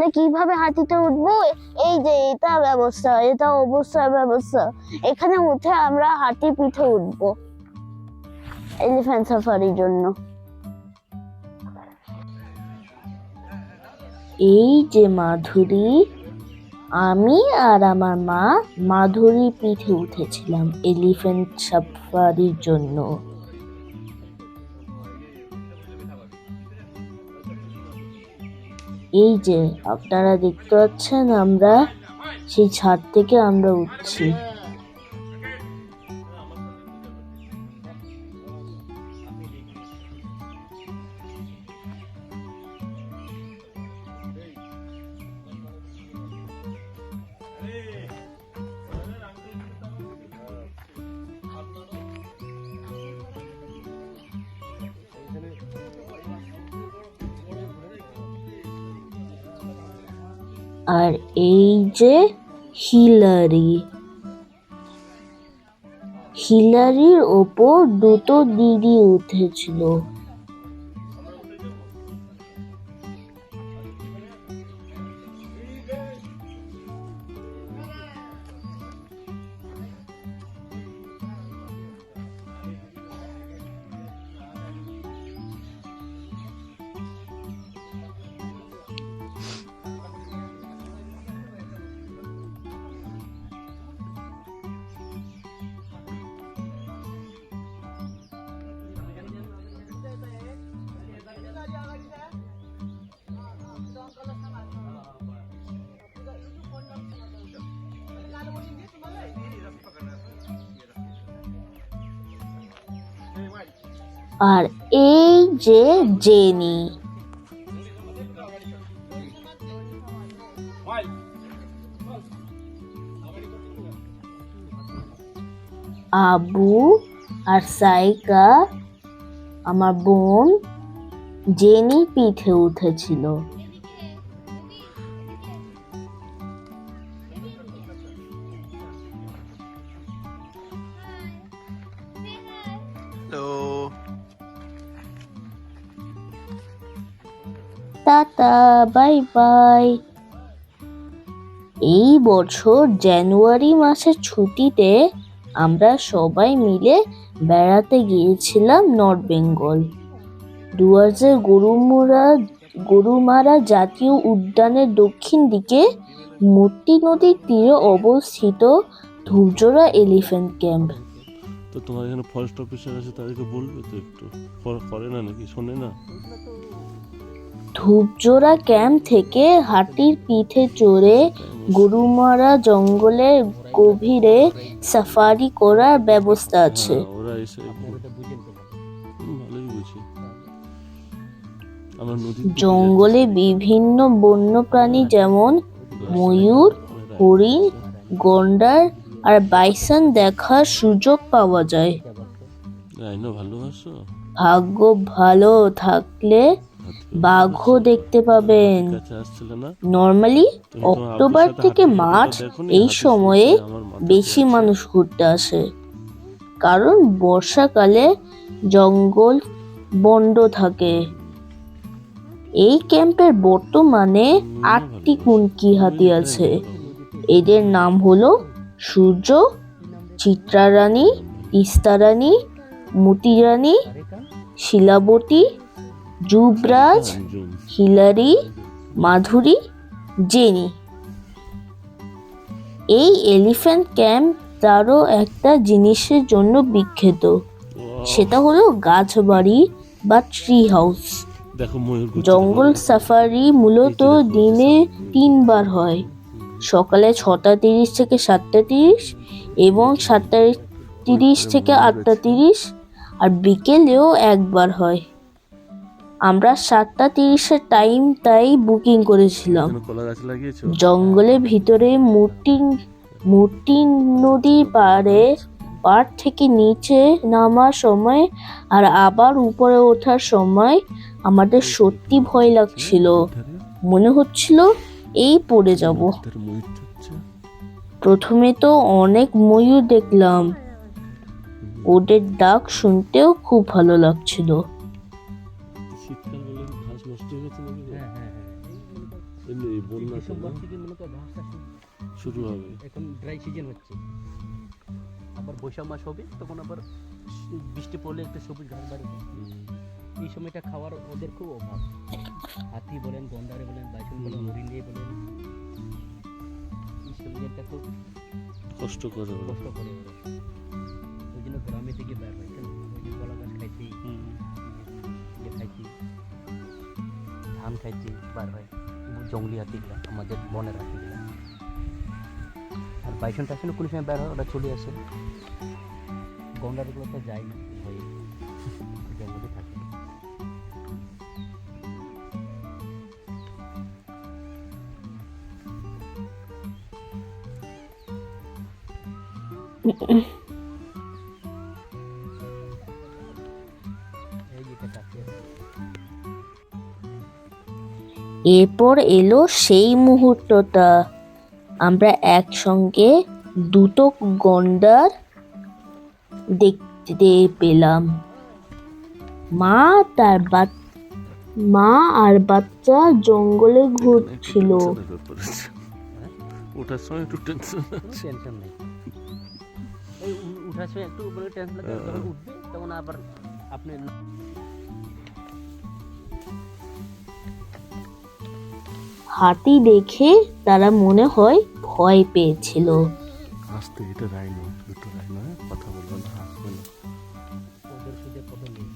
তাহলে কিভাবে হাতিতে উঠবো? এই যে এটা ব্যবস্থা, এটা অবশ্যই ব্যবস্থা। এখানে উঠে আমরা হাতি পিঠে উঠবো এলিফ্যান্ট সাফারির জন্য। এই যে মাধুরী, আমি আর আমার মা মাধুরী পিঠে উঠেছিলাম এলিফ্যান্ট সাফারির জন্য। এই যে আপনারা দেখতে পাচ্ছেন, আমরা সেই ছাদ থেকে আমরা উঠছি। আর এই যে হিলারির ওপর দুটো দিদি উঠেছিল। আর এই যে জেনি, আবু আর সাইকা, আমার বোন জেনি পিঠে উঠেছিল। Tata, bye bye. এই বছর জানুয়ারি মাসের ছুটিতে আমরা সবাই মিলে বেড়াতে গিয়েছিলাম নর্থ বেঙ্গল। ডুয়ার্সের গরুমারা জাতীয় উদ্যানের দক্ষিণ দিকে মূর্তি নদীর তীরে অবস্থিত ধূপজোড়া এলিফ্যান্ট ক্যাম্প। তো তোমার এখানে ফরেস্ট অফিসার আছে, তাদেরকে বলবে তো একটু, করে না নাকি, শোনে না? ধূপজোড়া ক্যাম্প থেকে হাতির পিঠে চড়ে গরুমারা জঙ্গলের গভীরে সাফারি করার ব্যবস্থা আছে। ওরা এসে ভালোই বুঝি। জঙ্গলে বিভিন্ন বন্যপ্রাণী যেমন ময়ূর, হরিণ, গন্ডার আর বাইসন দেখার সুযোগ পাওয়া যায়। ভাগ্য ভালো থাকলে বাঘও দেখতে পাবেন। নর্মালি অক্টোবর থেকে মার্চ এই সময়ে বেশি মানুষ ঘুরতে আসে, কারণ বর্ষাকালে জঙ্গল বন্ধ থাকে। এই ক্যাম্পের বর্তমানে 8টি কুনকি হাতি আছে। এদের নাম হলো সূর্য, চিত্রারানী, তিস্তারানী, মতিরানী, শিলাবতী, যুবরাজ, হিলারি, মাধুরী, জেনি। এই এলিফ্যান্ট ক্যাম্প তারও একটা জিনিসের জন্য বিখ্যাত, সেটা হলো গাছবাড়ি বা ট্রি হাউস। জঙ্গল সাফারি মূলত দিনে 3 বার হয়, সকালে 6:30 থেকে 7:30 এবং 7:30 থেকে 8:30, আর বিকেলেও একবার হয়। আমরা 7:30-এর টাইম তাই বুকিং করেছিলাম। জঙ্গলের ভিতরে মূর্তি নদীর পাড় থেকে নিচে নামার সময় আর আবার উপরে ওঠার সময় আমাদের সত্যি ভয় লাগছিল, মনে হচ্ছিল এই পড়ে যাব। প্রথমে তো অনেক ময়ূর দেখলাম, ওদের ডাক শুনতেও খুব ভালো লাগছিল। বন্যাতে ডিসেম্বর না থেকে মূলত ঘাস চাষ শুরু হবে। এখন ড্রাই সিজন হচ্ছে, আবার বৈশাখ মাস হবে, তখন আবার বৃষ্টি পড়লে একটু সবুজ ঘাস বাড়বে। এই সময়টা খাওয়ার ওদের খুব অভাব। হাতি বলেন, গন্ডারে বলেন, বাইসন বলেন, হরিণে বলেন, এই সময়টা খুব কষ্ট করে ওরা। কষ্ট করে ওরা। ওই জন্য গ্রামে থেকে বের হয়, কেন ওই যে কলা গাছ খাইতে, ইয়ে খাইতে, ধান খাইতে বার হয় জঙ্গলি হাতিগুলা, আমাদের বনের হাতিগুলা। আর বাইসন টাইসন কোনো সময় বের হয়, ওরা চলে আসে। গন্ডারগুলো তো যায় না, ভয়ে জঙ্গলে থাকে। এই যেটা কাছে এরপর এলো সেই মুহূর্তটা, আমরা একসঙ্গে দুটো গন্ডার দেখতে পেলাম। মা আর বাচ্চা জঙ্গলে ঘুরছিল। ওটার সময় একটু টেনশন কোনো টেনশন নেই। এই উঠার সময় একটু মানে টেনশন লাগে, যখন উঠবে তখন আবার আপনি হাতি দেখে তারা মনে হয় ভয় পেয়েছিল। আসতে এটা রাইনো, দুটো রাইনো, কথা বলবো না, আসবে না। ওদের সুদে কথা নেই।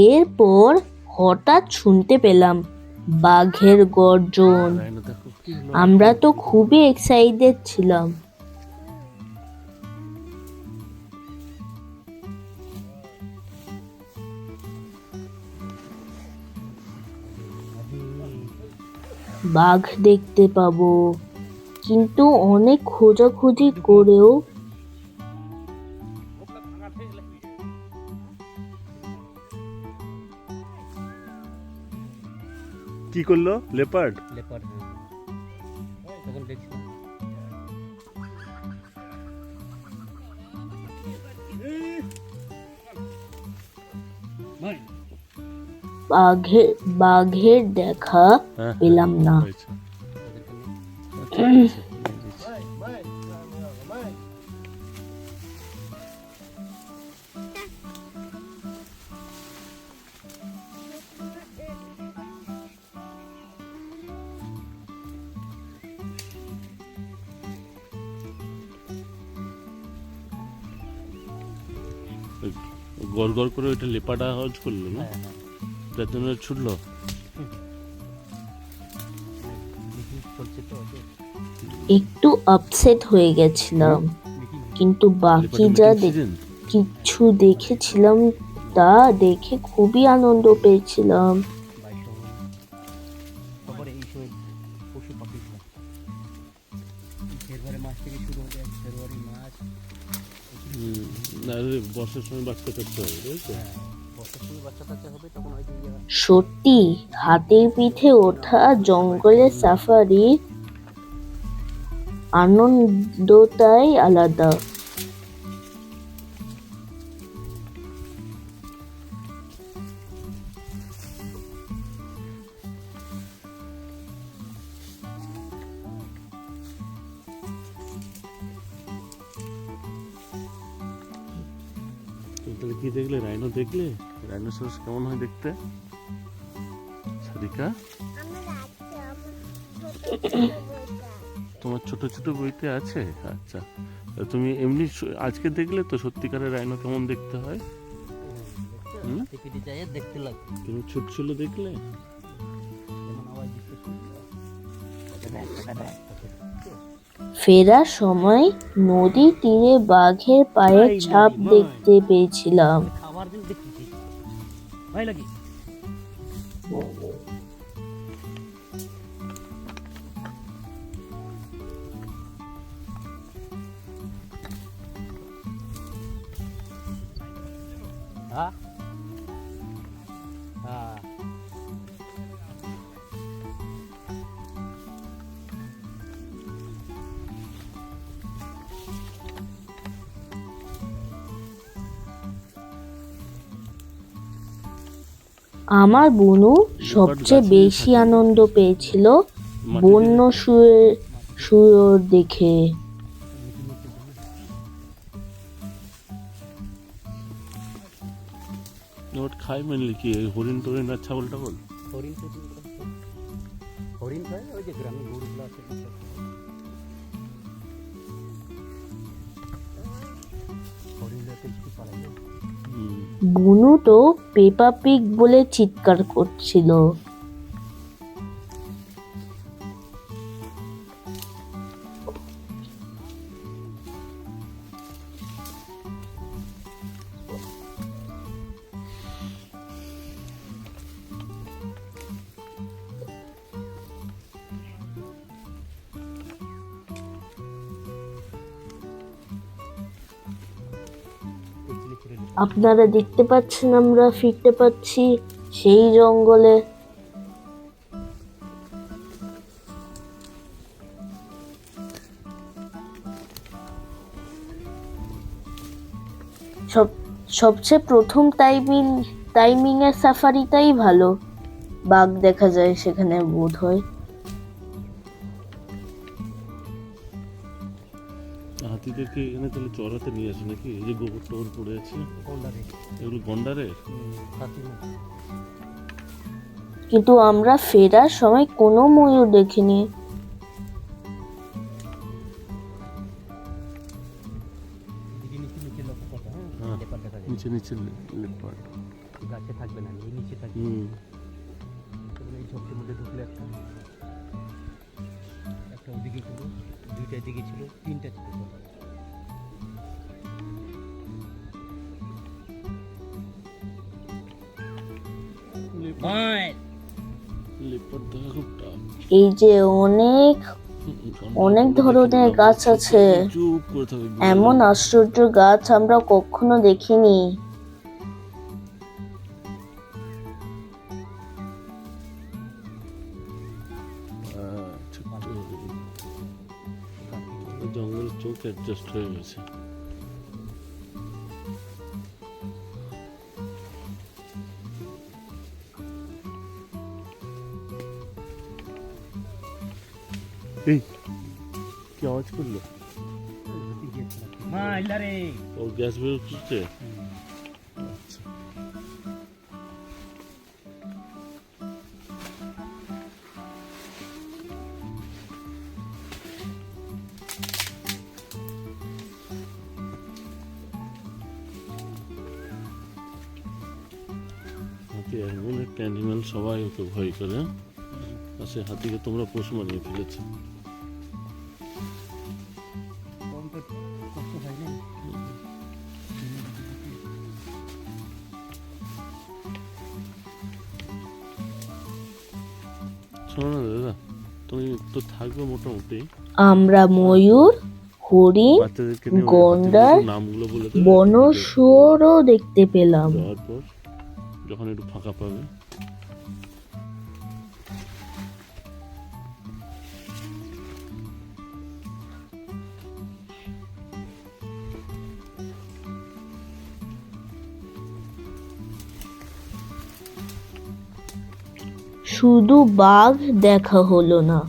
এরপর হঠাৎ শুনতে পেলাম বাঘের গর্জন। রাইনো দেখো কি হলো। আমরা তো খুবই এক্সাইটেড ছিলাম। বাঘ দেখতে পাবো, কিন্তু অনেক খোঁজাখুঁজি করেও কি করলো লেপার্ড? লেপার তখন দেখছিলাম। বাঘের দেখা পেলাম না। হয়েছে। ওদেরকে নিয়ে আচ্ছা, ঠিক আছে। গড় গড় করে ওইটা লেপাটা আওয়াজ করলো না, হ্যাঁ হ্যাঁ যার জন্য ছুটলো। মিটিং চলছে তো ওদের। একটু আপসেট হয়ে গেছিলাম, মিটিং কিন্তু বাকি যা কিছু দেখেছিলাম তা দেখে খুবই আনন্দ পেয়েছিলাম। বাইসন, তারপরে এই সময় পশু পাখিগুলো ফেব্রুয়ারি মাস থেকে শুরু হবে, ফেব্রুয়ারি মাস। না বর্ষার সময় বাচ্চা কাচ্চা হবে, বুঝছো? হ্যাঁ, বর্ষার সময় বাচ্চা কাচ্চা হবে, তখন হয়তো সত্যি হাতির পিঠে ওঠা জঙ্গলের সাফারির আনন্দটাই আলাদা। তাহলে কি দেখলে? রাইনো দেখলে? রাইনোসরাস কেমন হয় দেখতে? সারিকা, তোমার ছোট ছোট বইতে আছে? আচ্ছা, তা তুমি এমনি আজকে দেখলে তো সত্যিকারের রাইনো কেমন দেখতে হয়? টিপিটি চাইয়ে দেখতে লাগে, তুমি ছুটছিল দেখলে? যেমন আওয়াজ দিতে ফেরার সময় নদীর তীরে বাঘের পায়ের ছাপ দেখতে পেয়েছিলাম। খাবার দিন দেখতেছি ভাই লাগে। হ্যাঁ হ্যাঁ আমার বোনু সবচেয়ে গাছে বেশি থাকে। আনন্দ পেয়েছিল মাটিতে বন্য শুয়োর দেখে। ওটা খায় মেনলি কি এই হরিণ টরিণ আর ছাগল টাগল? হরিণ তো হরিণ খায়, ওই যে গ্রামে গরুগুলো আছে হরিণগুলো তো একটু পালাই না। বুনু তো পেপা পিগ বলে চিৎকার করছিল। এখানে ছেড়ে দিই। আপনারা দেখতে পাচ্ছেন আমরা ফিরতে পাচ্ছি সেই জঙ্গলে। সবচেয়ে প্রথম টাইমিং এর সাফারিটাই ভালো, বাঘ দেখা যায় সেখানে বোধ হয়। হাতিদেরকে এখানে তাহলে চড়াতে নিয়ে আসে নাকি? এই যে গোবর টোবর পড়ে আছে গন্ডারে এগুলো গন্ডারের? হাতি না, কিন্তু আমরা ফেরার সময় কোনো ময়ূর দেখিনি। দিদি নিচে নিচে লক্ষ্য করতে, হ্যাঁ হ্যাঁ। লেপার দেখা যায়, নিচে নিচে লেপার্ড। গাছে থাকবে না, এই নিচে থাকবে। তখন এই ঝোপটির মধ্যে ঢুকলো একটা ওদিকে ছিল, দুইটা দিকে ছিল, তিনটা ছিল total। লেপার্ড দেখা খুব টাফ। এই যে অনেক ধরনের গাছ আছে, চুপ করে থাকে। এমন আশ্চর্য গাছ আমরা কখনো দেখিনি। জঙ্গলের চোখ অ্যাডজাস্ট হয়ে গেছে। এই কি আওয়াজ করলো? মা আইলা রে। ও গ্যাস বের করছে। আচ্ছা। হাতি এমন একটা অ্যানিমাল, সবাই ওকে ভয় করে। আর সে হাতিকে তোমরা পশু বানিয়ে ফেলেছো। কম তো কষ্ট হয় না। শোনো না দাদা, তুমি তো থাকবে মোটামুটি। আমরা ময়ূর, হরিণ, বাচ্চাদেরকে নিয়ে ওই গন্ডার, হাতিগুলোর নামগুলো বলে দেবে। বন শুয়োরও দেখতে পেলাম। যাওয়ার পর যখন একটু ফাঁকা পাবে। শুধু বাঘ দেখা হলো না,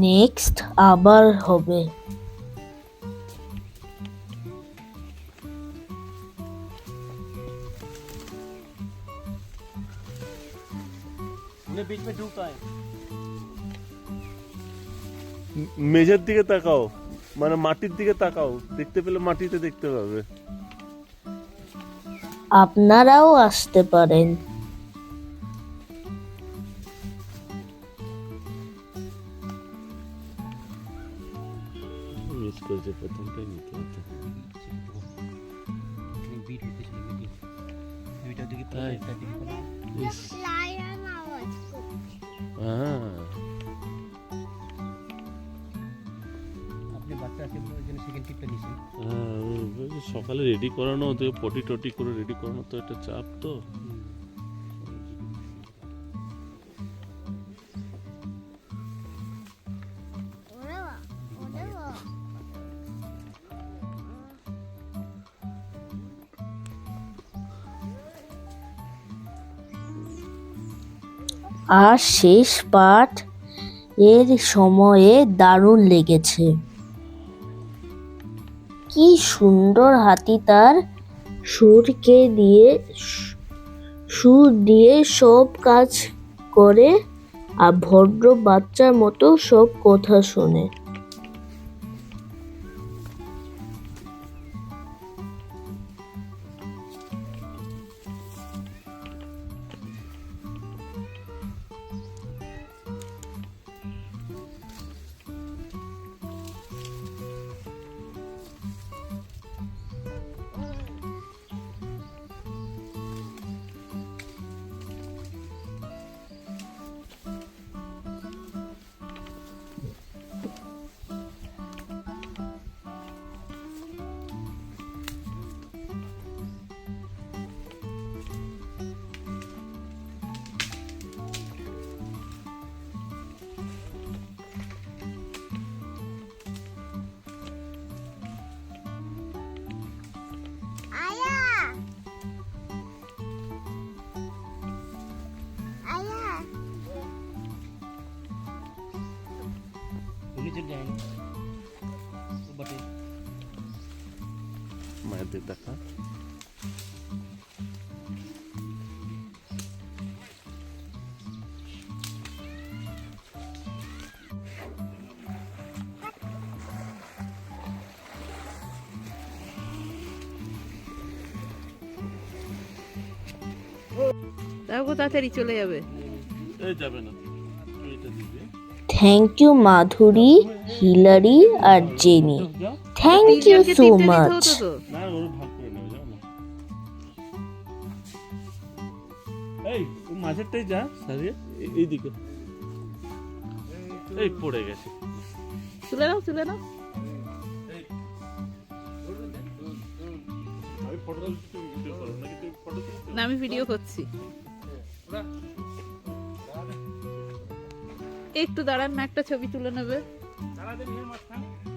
নেক্সট আবার হবে। बीच में ढूंढता है। মেঝের দিকে তাকাও, মানে মাটির দিকে তাকাও, দেখতে পেলে মাটিতে দেখতে পাবে। আপনারাও আসতে পারেন। মিস করেছে প্রথমটাই নিতে হতো। बीट होते चले मीडियम, দুইটা দিকে তাই? পড়ে একটা দিকে পড়ে। ইস। হ্যাঁ, আপনি বাচ্চা আছে বলে ওই জন্য সেকেন্ড টিপটা নিছেন। হ্যাঁ, ওই যে সকালে রেডি করানো, ওদের পটি টটি করে রেডি করানো তো একটা চাপ তো। আর শেষ পাঠ এর সময়ে দারুণ লেগেছে। কি সুন্দর হাতি তার সুর দিয়ে সব কাজ করে আর ভদ্র বাচ্চার মতো সব কথা শোনে। उन्हीं चल जाएंगे तो बटे মায়েদের দেখা। তারপর তাড়াতাড়ি চলে যাবে। এই যাবে না, এটা দিবে। থ্যাংক ইউ মাধুরী, হিলারি আর জেনি। থ্যাংক ইউ তিনজনকে সো তিনটে দিতে মাচ। হতো তো। না ওর ভাগ করে নেবে, যাও না। এই ও মাঝেরটাই যা সারিয়ে এইদিকে। এই পড়ে গেছে। তুলে নাও তুলে নাও। আমি ফটো তুলছি, তুমি ভিডিও করো নাকি? তুমি ফটো তুলছো? না আমি ভিডিও করছি। একটু দাঁড়ান না, একটা ছবি তুলে নেবে।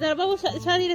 দাঁড়া বাবু, সারিয়ে